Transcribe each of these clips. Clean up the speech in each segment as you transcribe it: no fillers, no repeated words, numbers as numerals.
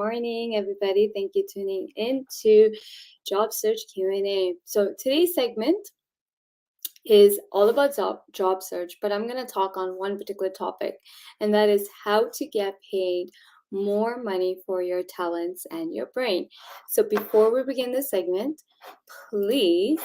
morning, everybody. Thank you for tuning in to Job Search Q&A. So today's segment is all about job search, but I'm going to talk on one particular topic, and that is how to get paid more money for your talents and your brain. So before we begin this segment, please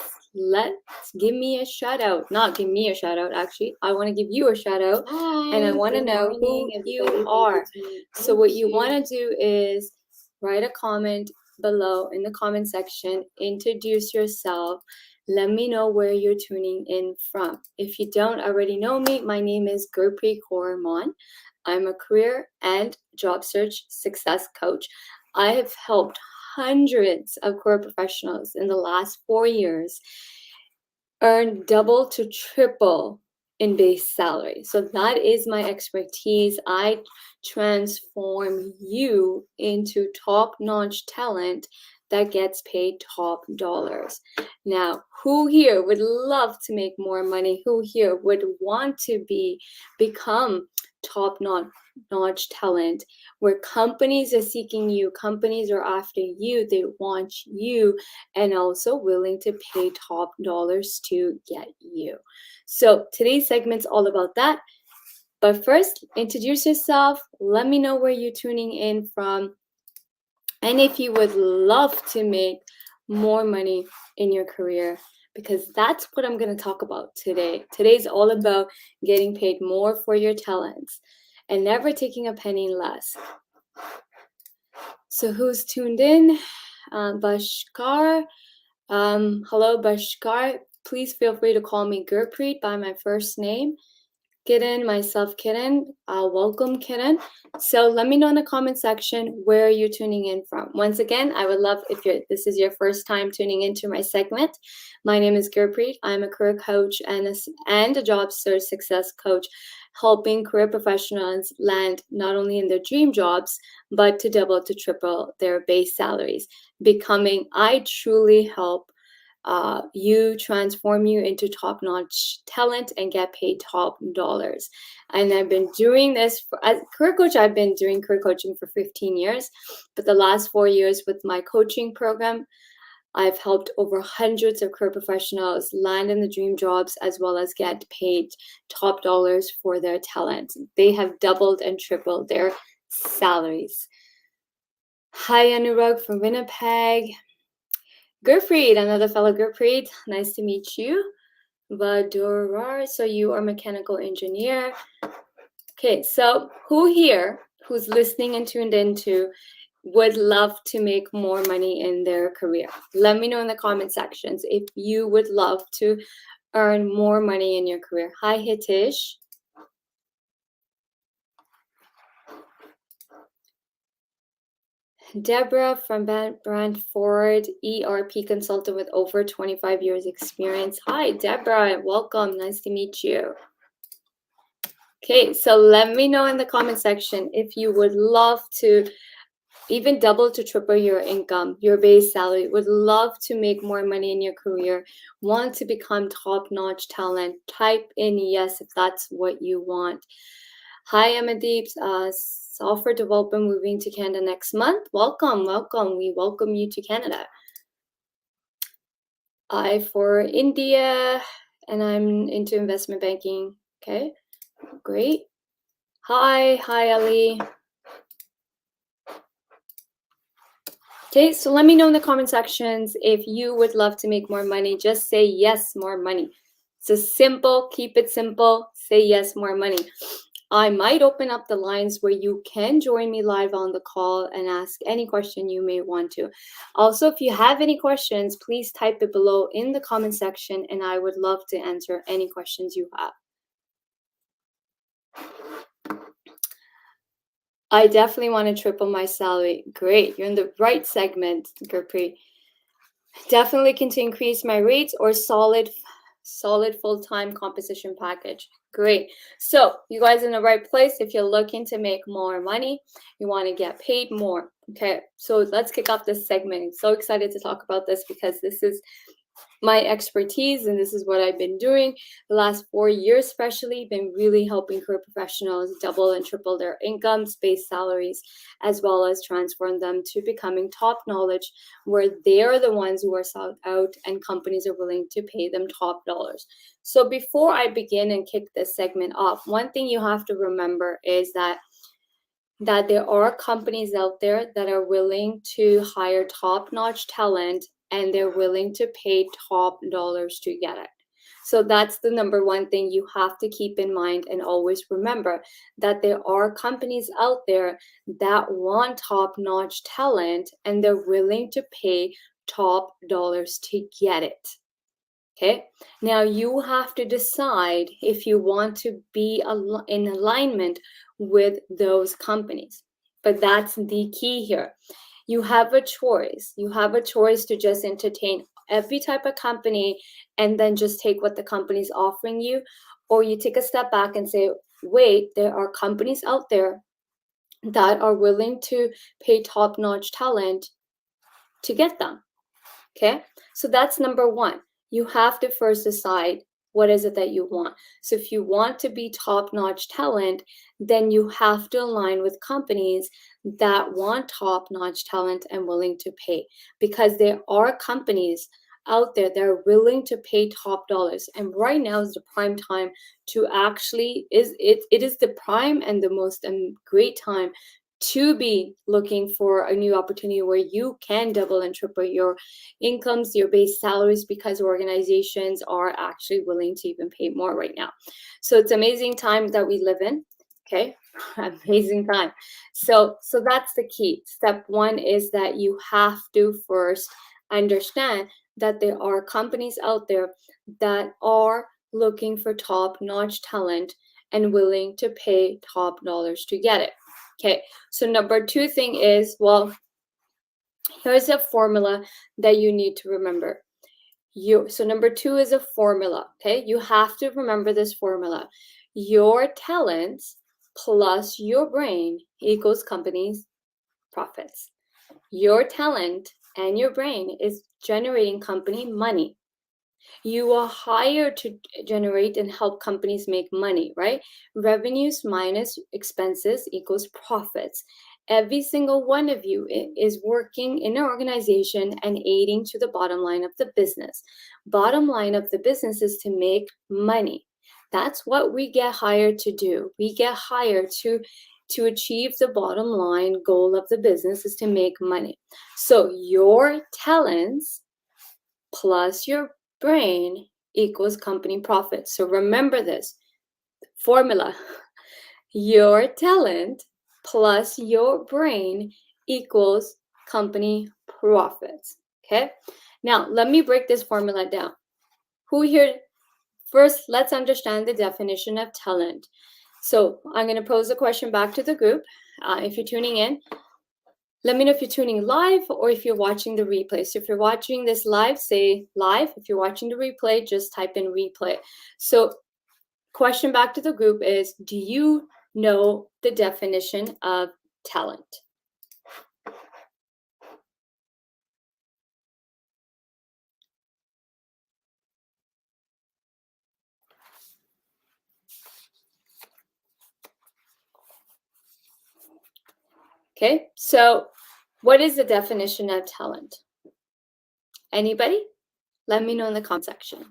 give me a shout out. Not give me a shout out, actually. I want to give you a shout out. Hi, and I want to know who you are. So what you want to do is write a comment below in the comment section, introduce yourself, let me know where you're tuning in from. If you don't already know me, my name is Gurpreet Kaur Maan. I'm a career and job search success coach. I have helped hundreds of career professionals in the last 4 years earn double to triple in base salary. So that is my expertise. I transform you into top-notch talent that gets paid top dollars. Now, who here would love to make more money? Who here would want to become top-notch talent, where companies are seeking you, companies are after you, they want you, and also willing to pay top dollars to get you? So today's segment's all about that. But first, introduce yourself. Let me know where you're tuning in from, and if you would love to make more money in your career, because that's what I'm going to talk about today. Today's all about getting paid more for your talents and never taking a penny less. So who's tuned in? Bashkar. Hello, Bashkar. Please feel free to call me Gurpreet by my first name. Kiran, myself, Kiran. Welcome, Kiran. So let me know in the comment section where you're tuning in from. Once again, I would love if this is your first time tuning into my segment. My name is Gurpreet. I'm a career coach and a job search success coach, helping career professionals land not only in their dream jobs, but to double to triple their base salaries. I truly help you transform you into top-notch talent and get paid top dollars. And I've been doing this as career coach. I've been doing career coaching for 15 years, but the last 4 years with my coaching program, I've helped over hundreds of career professionals land in the dream jobs as well as get paid top dollars for their talent. They have doubled and tripled their salaries. Hi, Anurag from Winnipeg. Gurpreet, another fellow Gurpreet, nice to meet you. Vadorar, so you are mechanical engineer. Okay, so who here who's listening and tuned into would love to make more money in their career? Let me know in the comment sections if you would love to earn more money in your career. Hi, Hitish. Deborah from Brantford, ERP consultant with over 25 years experience. Hi, Deborah. Welcome. Nice to meet you. Okay, so let me know in the comment section if you would love to even double to triple your income, your base salary, would love to make more money in your career, want to become top-notch talent. Type in yes if that's what you want. Hi, Amadeep. Software developer moving to Canada next month. Welcome. We welcome you to Canada. I for India, and I'm into investment banking. Okay, great. Hi, Ali. Okay, so let me know in the comment sections if you would love to make more money. Just say yes, more money. So simple, keep it simple. Say yes, more money. I might open up the lines where you can join me live on the call and ask any question you may want to. Also, if you have any questions, please type it below in the comment section, and I would love to answer any questions you have. I definitely want to triple my salary. Great, you're in the right segment, Gurpreet. Definitely looking to increase my rates or solid full-time compensation package. Great. So you guys are in the right place. If you're looking to make more money, you want to get paid more. Okay, so let's kick off this segment. I'm so excited to talk about this because this is my expertise, and this is what I've been doing the last 4 years, especially been really helping career professionals double and triple their incomes, base salaries, as well as transform them to becoming top knowledge, where they are the ones who are sought out and companies are willing to pay them top dollars. So before I begin and kick this segment off, one thing you have to remember is that there are companies out there that are willing to hire top-notch talent, and they're willing to pay top dollars to get it. So that's the number one thing you have to keep in mind, and always remember that there are companies out there that want top-notch talent, and they're willing to pay top dollars to get it. Okay, now you have to decide if you want to be in alignment with those companies. But that's the key here. You have a choice. You have a choice to just entertain every type of company and then just take what the company's offering you, or you take a step back and say, wait, there are companies out there that are willing to pay top-notch talent to get them. Okay, so that's number one. You have to first decide what is it that you want. So if you want to be top-notch talent, then you have to align with companies that want top-notch talent and willing to pay, because there are companies out there that are willing to pay top dollars. And right now is the prime time to actually, it is the prime and the most great time to be looking for a new opportunity where you can double and triple your incomes, your base salaries, because organizations are actually willing to even pay more right now. So it's amazing time that we live in. Okay, amazing time. So that's the key. Step one is that you have to first understand that there are companies out there that are looking for top-notch talent and willing to pay top dollars to get it. Okay, so number two thing is, well, here's a formula that you need to remember. So number two is a formula, okay? You have to remember this formula. Your talents plus your brain equals company's profits. Your talent and your brain is generating company money. You are hired to generate and help companies make money, right? Revenues minus expenses equals profits. Every single one of you is working in an organization and aiding to the bottom line of the business. Bottom line of the business is to make money. That's what we get hired to do. We get hired to achieve the bottom line goal of the business is to make money. So your talents plus your brain equals company profit. So remember this formula. Your talent plus your brain equals company profits. Okay? Now, let me break this formula down. Who here? First, let's understand the definition of talent. So I'm going to pose a question back to the group. If you're tuning in, let me know if you're tuning live or if you're watching the replay. So if you're watching this live, say live. If you're watching the replay, just type in replay. So question back to the group is, do you know the definition of talent? Okay, so what is the definition of talent? Anybody? Let me know in the comment section.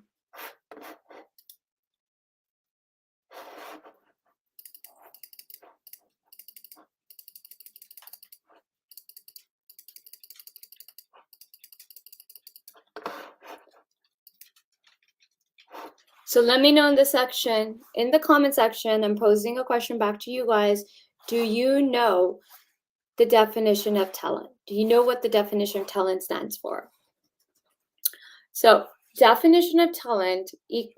So let me know in the comment section. I'm posing a question back to you guys. Do you know the definition of talent? Do you know what the definition of talent stands for? So definition of talent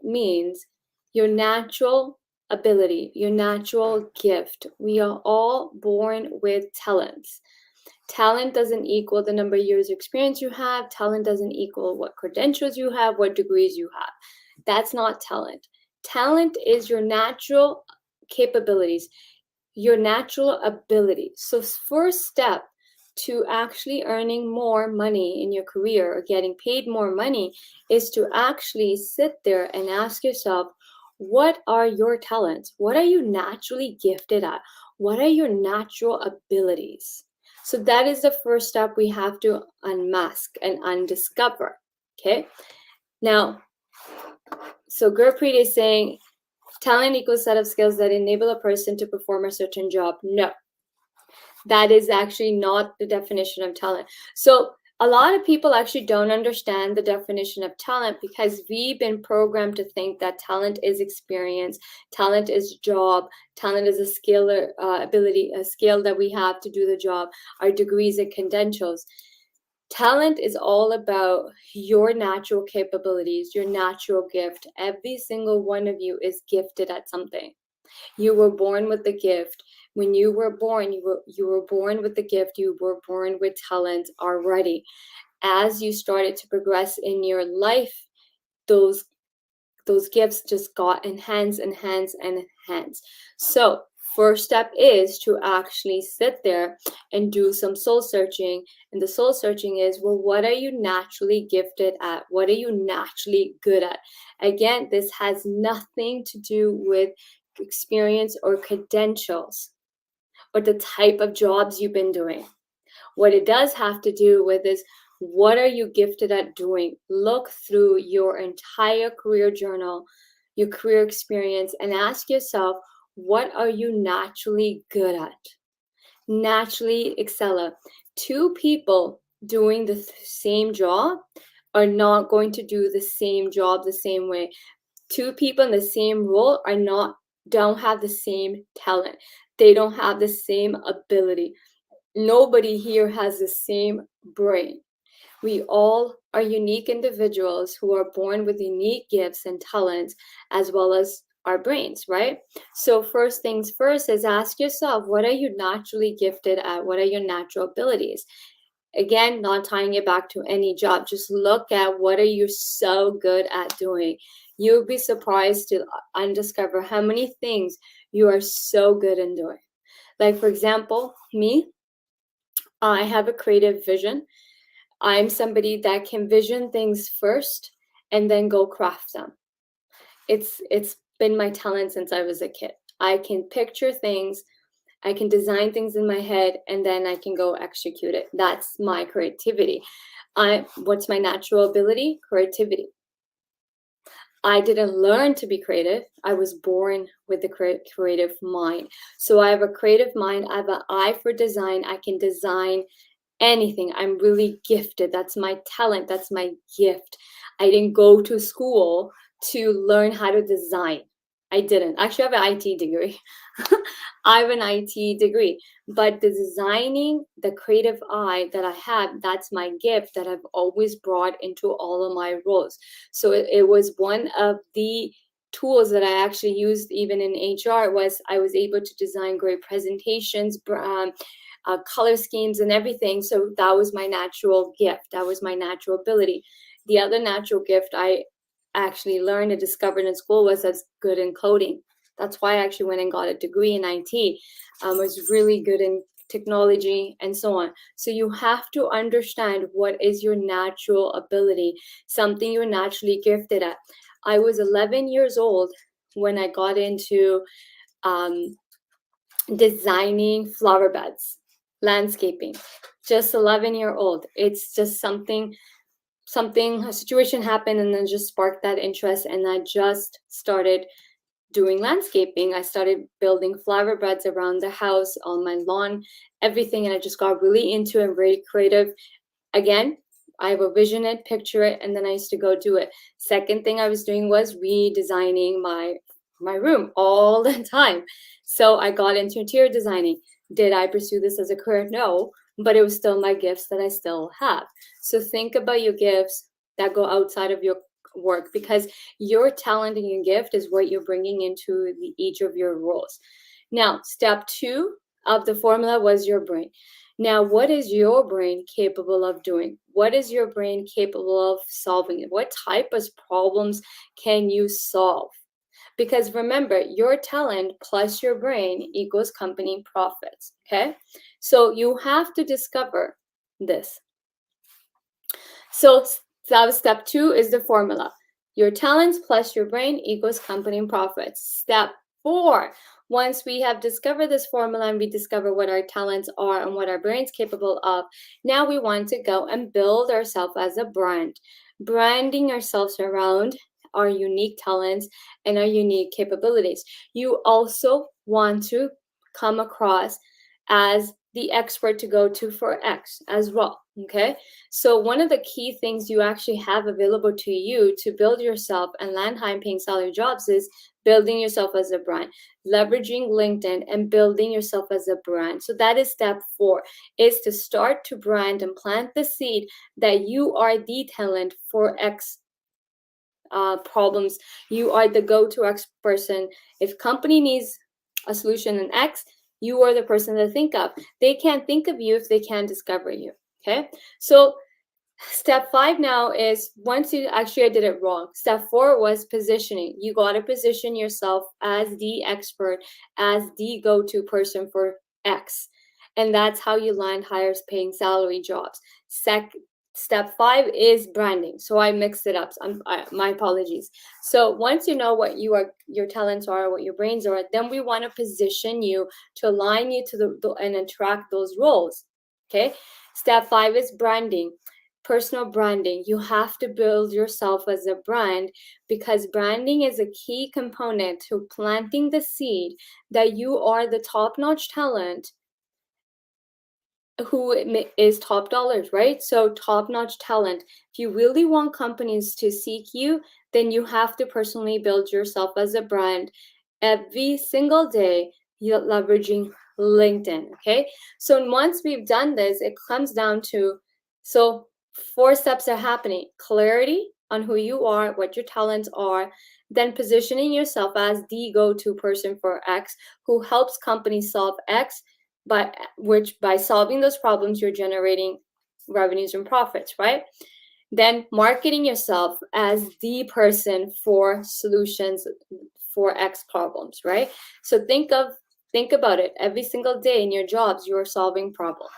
means your natural ability, your natural gift. We are all born with talents. Talent doesn't equal the number of years of experience you have. Talent doesn't equal what credentials you have, what degrees you have. That's not talent. Talent is your natural capabilities, your natural ability. So first step to actually earning more money in your career or getting paid more money is to actually sit there and ask yourself, what are your talents? What are you naturally gifted at? What are your natural abilities? So that is the first step we have to unmask and undiscover. Okay. Now, so Gurpreet is saying talent equals set of skills that enable a person to perform a certain job. No, that is actually not the definition of talent. So a lot of people actually don't understand the definition of talent because we've been programmed to think that talent is experience, talent is job, talent is a skill or ability, a skill that we have to do the job, our degrees and credentials. Talent is all about your natural capabilities, your natural gift. Every single one of you is gifted at something. You were born with the gift. When you were born, you were born with the gift. You were born with talent already. As you started to progress in your life, those gifts just got enhanced. So first step is to actually sit there and do some soul searching. And the soul searching is, well, what are you naturally gifted at? What are you naturally good at? Again, this has nothing to do with experience or credentials or the type of jobs you've been doing. What it does have to do with is, what are you gifted at doing? Look through your entire career journal, your career experience, and ask yourself, what are you naturally good at? Naturally excel at. Two people doing the same job are not going to do the same job the same way. Two people in the same role don't have the same talent. They don't have the same ability. Nobody here has the same brain. We all are unique individuals who are born with unique gifts and talents, as well as our brains, right? So first things first is ask yourself, what are you naturally gifted at? What are your natural abilities? Again, not tying it back to any job. Just look at what are you so good at doing. You'll be surprised to undiscover how many things you are so good in doing. Like, for example, me, I have a creative vision. I'm somebody that can vision things first and then go craft them. It's been my talent since I was a kid. I can picture things, I can design things in my head, and then I can go execute it. That's my creativity. What's my natural ability? Creativity. I didn't learn to be creative. I was born with a creative mind. So I have a creative mind. I have an eye for design. I can design anything. I'm really gifted. That's my talent. That's my gift. I didn't go to school to learn how to design. I didn't. Actually, I have an IT degree. I have an IT degree. But the designing, the creative eye that I have, that's my gift that I've always brought into all of my roles. So it was one of the tools that I actually used even in HR. Was I was able to design great presentations, color schemes and everything. So that was my natural gift. That was my natural ability. The other natural gift I actually learned and discovered in school was I was good in coding. That's why I actually went and got a degree in IT. I was really good in technology and so on. So you have to understand what is your natural ability, something you're naturally gifted at. I was 11 years old when I got into designing flower beds, landscaping. Just 11-year-old. It's just a situation happened and then just sparked that interest, and I just started doing landscaping. I started building flower beds around the house, on my lawn, everything, and I just got really into it, very creative. Again, I will vision it, picture it, and then I used to go do it. Second thing I was doing was redesigning my room all the time. So I got into interior designing. Did I pursue this as a career? No, but it was still my gifts that I still have. So think about your gifts that go outside of your work, because your talent and your gift is what you're bringing into each of your roles. Now, step 2 of the formula was your brain. Now, what is your brain capable of doing? What is your brain capable of solving? What type of problems can you solve? Because remember, your talent plus your brain equals company profits, okay? So you have to discover this. So that was step 2 is the formula. Your talents plus your brain equals company profits. Step 4, once we have discovered this formula and we discover what our talents are and what our brain's capable of, now we want to go and build ourselves as a brand. Branding ourselves around our unique talents and our unique capabilities. You also want to come across as the expert to go to for X as well, okay? So one of the key things you actually have available to you to build yourself and land high paying salary jobs is building yourself as a brand, leveraging LinkedIn and building yourself as a brand. So that is step 4, is to start to brand and plant the seed that you are the talent for X problems. You are the go-to X person. If company needs a solution in X, you are the person to think of. They can't think of you if they can't discover you. Okay, so step 5 now is, once you actually, I did it wrong. Step 4 was positioning. You got to position yourself as the expert, as the go-to person for X. And that's how you land higher paying salary jobs. Step 5 is branding. So I mixed it up. My apologies. So once you know what your talents are, what your brains are, then we want to position you to align you to and attract those roles. Okay. Step 5 is branding. Personal branding. You have to build yourself as a brand, because branding is a key component to planting the seed that you are the top-notch talent who is top dollars, right? So top-notch talent. If you really want companies to seek you, then you have to personally build yourself as a brand every single day, leveraging LinkedIn, okay? So once we've done this, it comes down to, so 4 steps are happening. Clarity on who you are, what your talents are, then positioning yourself as the go-to person for X who helps companies solve X, by solving those problems, you're generating revenues and profits, right? Then marketing yourself as the person for solutions for X problems, right? So think about it. Every single day in your jobs, you are solving problems.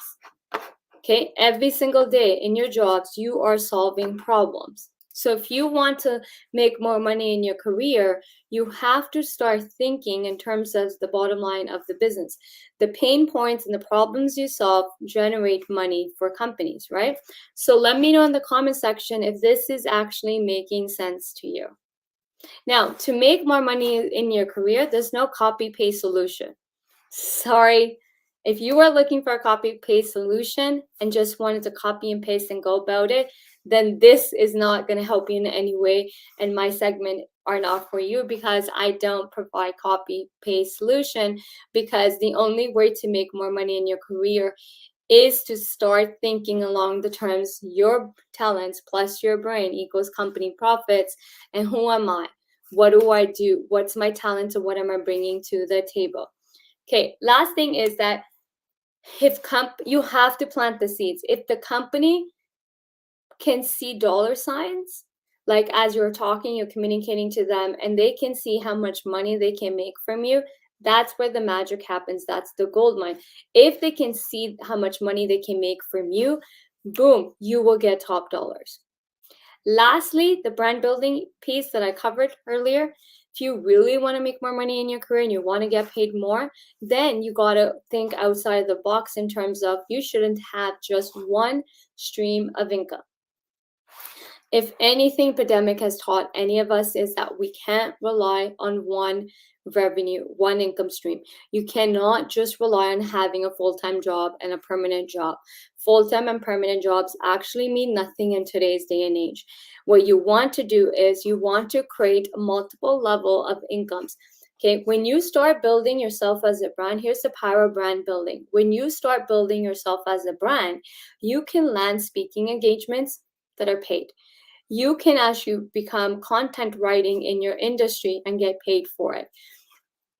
Okay, every single day in your jobs, you are solving problems. So if you want to make more money in your career, you have to start thinking in terms of the bottom line of the business. The pain points and the problems you solve generate money for companies, right? So let me know in the comment section if this is actually making sense to you. Now, to make more money in your career, there's no copy-paste solution. Sorry. If you are looking for a copy-paste solution and just wanted to copy and paste and go about it, then this is not going to help you in any way, and my segment are not for you, because I don't provide copy-paste solution, because the only way to make more money in your career is to start thinking along the terms your talents plus your brain equals company profits. And who am I? What do I do? What's my talent, and what am I bringing to the table? Okay, last thing is that you have to plant the seeds. If the company can see dollar signs, like as you're talking, you're communicating to them, and they can see how much money they can make from you, that's where the magic happens. That's the gold mine. If they can see how much money they can make from you, boom, you will get top dollars. Lastly, the brand building piece that I covered earlier. If you really want to make more money in your career and you want to get paid more, then you got to think outside the box in terms of, you shouldn't have just one stream of income. If anything pandemic has taught any of us, is that we can't rely on one revenue, one income stream. You cannot just rely on having a full-time job and a permanent job. Full-time and permanent jobs actually mean nothing in today's day and age. What you want to do is you want to create a multiple level of incomes. Okay, when you start building yourself as a brand, here's the power of brand building. When you start building yourself as a brand, you can land speaking engagements that are paid. You can actually become content writing in your industry and get paid for it.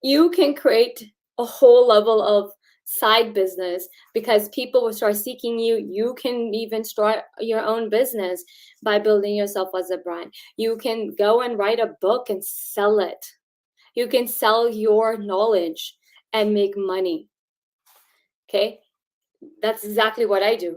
You can create a whole level of side business because people will start seeking you. You can even start your own business by building yourself as a brand. You can go and write a book and sell it. You can sell your knowledge and make money. Okay? That's exactly what I do.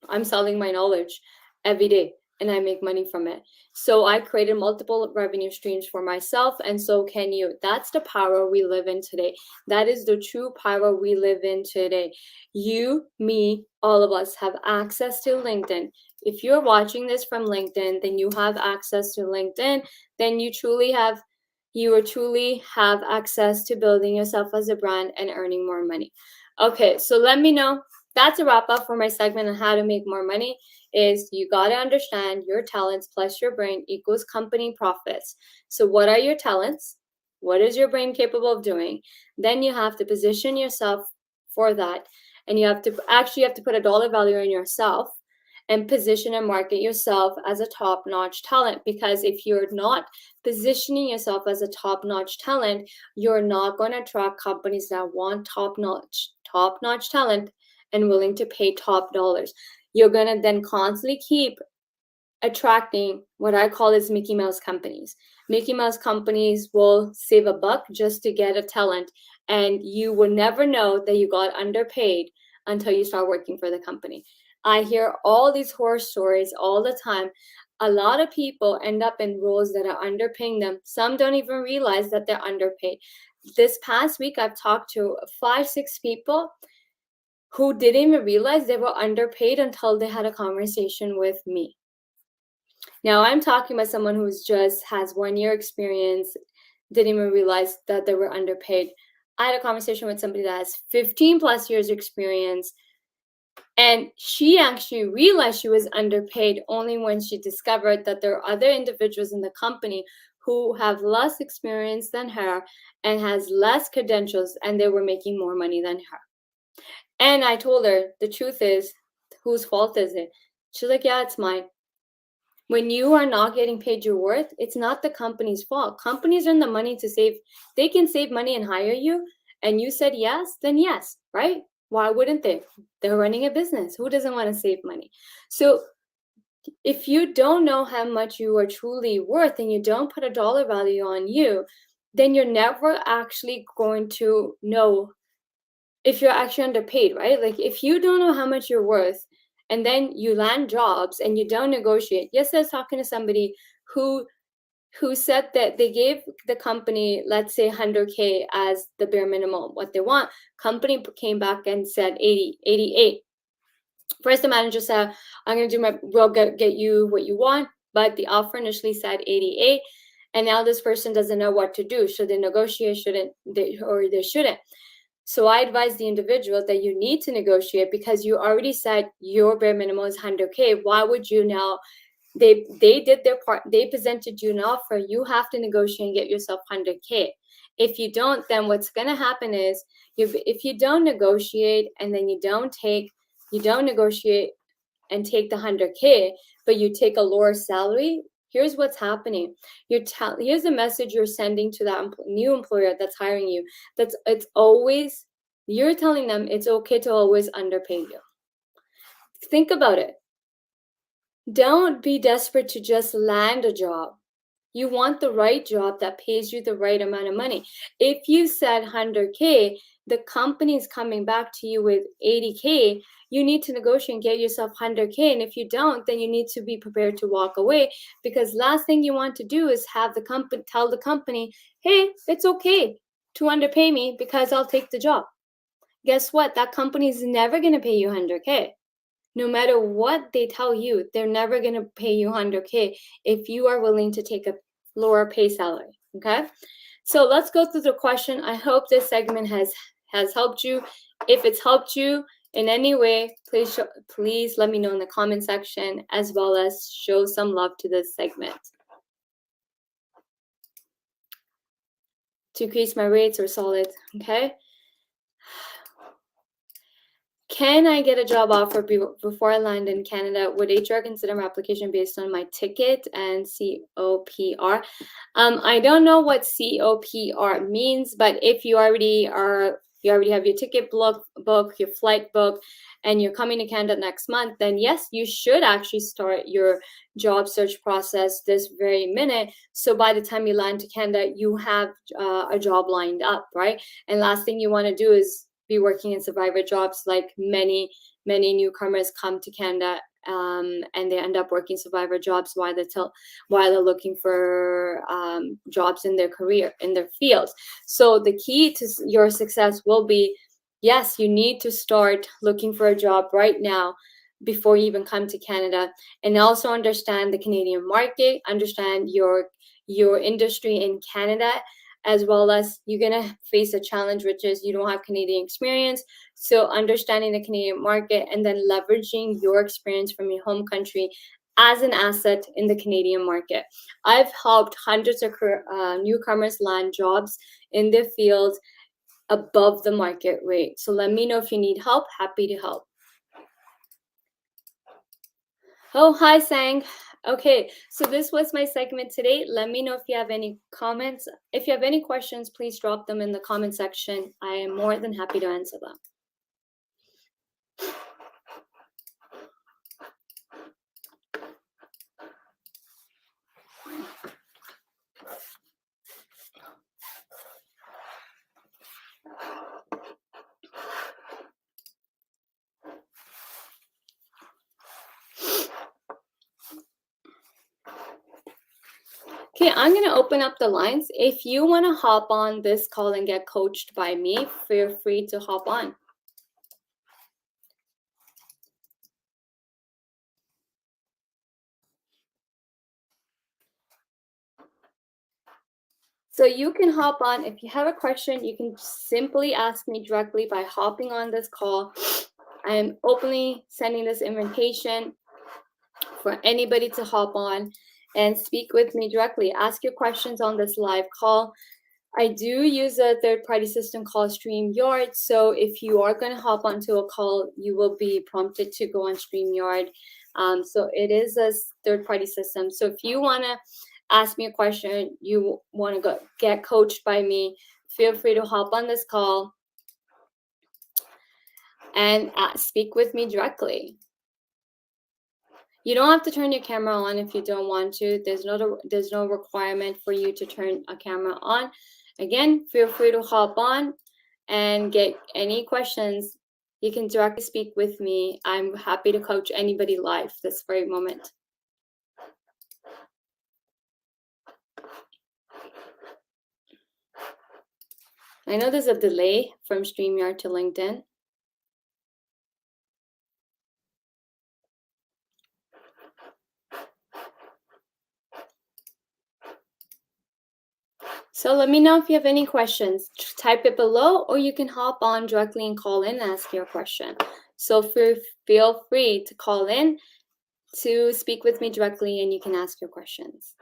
I'm selling my knowledge every day and I make money from it. So I created multiple revenue streams for myself, and so can you. That's the power we live in today. That is the true power we live in today. You, me, all of us have access to LinkedIn. If you're watching this from LinkedIn, then you have access to LinkedIn. Then you truly have access to building yourself as a brand and earning more money. Okay, so let me know. That's a wrap up for my segment on how to make more money. Is you got to understand your talents plus your brain equals company profits. So what are your talents? What is your brain capable of doing? Then you have to position yourself for that, and you have to put a dollar value in yourself and position and market yourself as a top-notch talent. Because if you're not positioning yourself as a top-notch talent, you're not going to attract companies that want top-notch talent and willing to pay top dollars. You're going to then constantly keep attracting what I call as Mickey Mouse companies. Mickey Mouse companies will save a buck just to get a talent, and you will never know that you got underpaid until you start working for the company. I hear all these horror stories all the time. A lot of people end up in roles that are underpaying them. Some don't even realize that they're underpaid. This past week, I've talked to 5-6 people who didn't even realize they were underpaid until they had a conversation with me. Now, I'm talking about someone who's just has 1 year experience, didn't even realize that they were underpaid. I had a conversation with somebody that has 15 plus years experience, and she actually realized she was underpaid only when she discovered that there are other individuals in the company who have less experience than her and has less credentials, and they were making more money than her. And I told her, the truth is, whose fault is it? She's like, yeah, it's mine. When you are not getting paid your worth, it's not the company's fault. Companies earn the money to save. They can save money and hire you, and you said yes, then yes, right? Why wouldn't they? They're running a business. Who doesn't want to save money? So if you don't know how much you are truly worth and you don't put a dollar value on you, then you're never actually going to know if you're actually underpaid, right? Like if you don't know how much you're worth and then you land jobs and you don't negotiate. Yes, I was talking to somebody who said that they gave the company, let's say 100K as the bare minimum, what they want. Company came back and said 80, 88. First, the manager said, I'm going to do we'll get you what you want. But the offer initially said 88. And now this person doesn't know what to do. Should they negotiate? Or they shouldn't. So I advise the individual that you need to negotiate because you already said your bare minimum is 100K. Why would you now? They did their part. They presented you an offer. You have to negotiate and get yourself 100K. If you don't, then what's going to happen is if you don't negotiate and then you don't negotiate and take the 100K, but you take a lower salary, here's what's happening. Here's the message you're sending to that new employer that's hiring you. You're telling them it's okay to always underpay you. Think about it. Don't be desperate to just land a job. You want the right job that pays you the right amount of money. If you said 100K, the company is coming back to you with 80K, you need to negotiate and get yourself 100K. And if you don't, then you need to be prepared to walk away, because last thing you want to do is have tell the company, hey, it's okay to underpay me because I'll take the job. Guess what? That company is never going to pay you 100K. No matter what they tell you, they're never going to pay you 100K if you are willing to take a lower pay salary, okay? So let's go through the question. I hope this segment has helped you. If it's helped you in any way, please let me know in the comment section, as well as show some love to this segment. To increase my rates or solid, okay? Can I get a job offer before I land in Canada? Would HR consider my application based on my ticket and COPR? I don't know what COPR means, but if you already have your ticket booked, your flight booked, and you're coming to Canada next month, then yes, you should actually start your job search process this very minute. So by the time you land to Canada, you have a job lined up, right? And last thing you want to do is be working in survivor jobs, like many newcomers come to Canada and they end up working survivor jobs while they're looking for jobs in their career, in their fields. So the key to your success will be, yes, you need to start looking for a job right now before you even come to Canada, and also understand the Canadian market, understand your industry in Canada, as well as you're going to face a challenge, which is you don't have Canadian experience. So understanding the Canadian market and then leveraging your experience from your home country as an asset in the Canadian market. I've helped hundreds of newcomers land jobs in their field above the market rate. So let me know if you need help. Happy to help. Oh, hi, Sang. Okay, so this was my segment today. Let me know if you have any comments. If you have any questions, please drop them in the comment section. I am more than happy to answer them. Okay, I'm going to open up the lines. If you want to hop on this call and get coached by me, feel free to hop on. So you can hop on. If you have a question, you can simply ask me directly by hopping on this call. I am openly sending this invitation for anybody to hop on and speak with me directly. Ask your questions on this live call. I do use a third-party system called StreamYard. So if you are going to hop onto a call, you will be prompted to go on StreamYard. So it is a third-party system. So if you want to ask me a question, you want to get coached by me, feel free to hop on this call and speak with me directly. You don't have to turn your camera on if you don't want to. There's no requirement for you to turn a camera on. Again, feel free to hop on and get any questions. You can directly speak with me. I'm happy to coach anybody live this very moment. I know there's a delay from StreamYard to LinkedIn. So let me know if you have any questions. Type it below, or you can hop on directly and call in and ask your question. So feel free to call in to speak with me directly, and you can ask your questions.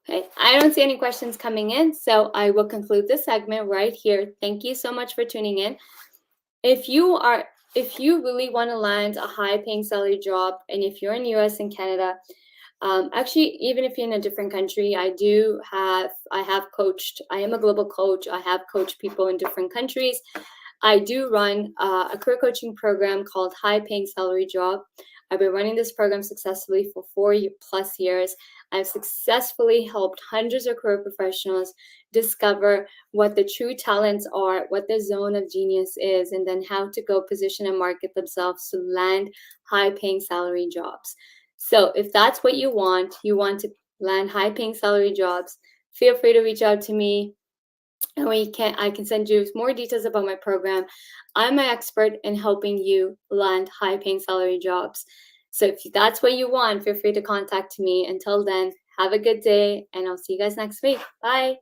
Okay, I don't see any questions coming in, so I will conclude this segment right here. Thank you so much for tuning in. If you really want to land a high-paying salary job, and if you're in US and Canada, actually, even if you're in a different country, I have coached. I am a global coach. I have coached people in different countries. I do run a career coaching program called High Paying Salary Job. I've been running this program successfully for 4+ years. I've successfully helped hundreds of career professionals discover what the true talents are, what their zone of genius is, and then how to go position and market themselves to land high-paying salary jobs. So if that's what you want to land high-paying salary jobs, feel free to reach out to me, and I can send you more details about my program. I'm an expert in helping you land high-paying salary jobs. So if that's what you want, feel free to contact me. Until then, have a good day, and I'll see you guys next week. Bye.